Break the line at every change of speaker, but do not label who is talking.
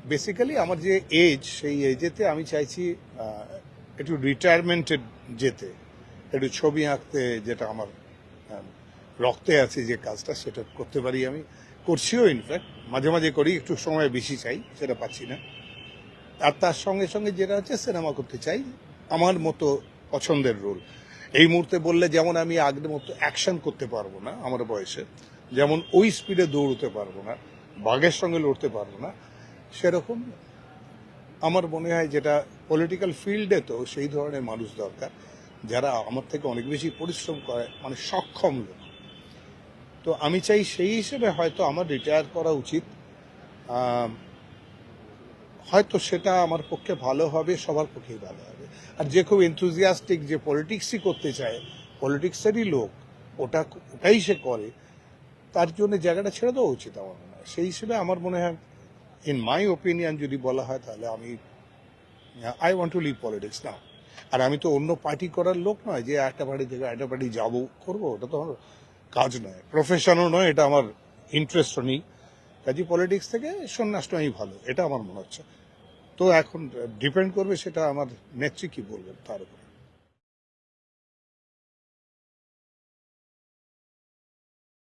Basically আমার যে age, সেই এজেতে আমি চাইছি একটু রিটায়ারমেন্টে যেতে, একটু ছবি আঁকতে, যেটা আমার রক্তে আছে যে কাজটা, সেটা করতে পারি। আমি করছিও, ইনফ্যাক্ট মাঝে মাঝে করি, একটু সময় বেশি চাই, সেটা পাচ্ছি না। আর তার সঙ্গে সঙ্গে যেটা হচ্ছে, সিনেমা করতে চাই আমার মতো পছন্দের রোল। এই মুহূর্তে বললে যেমন আমি আগের মতো অ্যাকশন করতে পারবো না আমার বয়সে, যেমন ওই স্পিডে দৌড়তে পারবো না, বাঘের সঙ্গে লড়তে পারবো না, সেরকম আমার মনে হয় যেটা পলিটিক্যাল ফিল্ডে, তো সেই ধরনের মানুষ দরকার যারা আমার থেকে অনেক বেশি পরিশ্রম করে, মানে সক্ষম লোক। তো আমি চাই সেই হিসেবে হয়তো আমার রিটায়ার করা উচিত। হয়তো সেটা আমার পক্ষে ভালো হবে, সবার পক্ষেই ভালো হবে। আর যে খুব এনথুজিয়াস্টিক, যে পলিটিক্সই করতে চায়, পলিটিক্সেরই লোক, ওটাই সে করে, তার জন্য জায়গাটা ছেড়ে দেওয়া উচিত আমার মনে হয়। সেই হিসেবে আমার মনে হয়, ইন মাই ওপিনিয়ন যদি বলা হয়, তাহলে আমি I want to leave politics now. আর আমি তো অন্য পার্টি করার লোক নয় যে একটা পার্টি থেকে একটা পার্টি যাবো করবো, ওটা তো আমার কাজ নয়, প্রফেশনও নয়, এটা আমার ইন্টারেস্টও নেই। কাজে পলিটিক্স থেকে সন্ন্যাস নেওয়াই ভালো, এটা আমার মনে হচ্ছে। তো এখন ডিপেন্ড করবে সেটা আমার নেত্রী কি বলবেন তার উপর।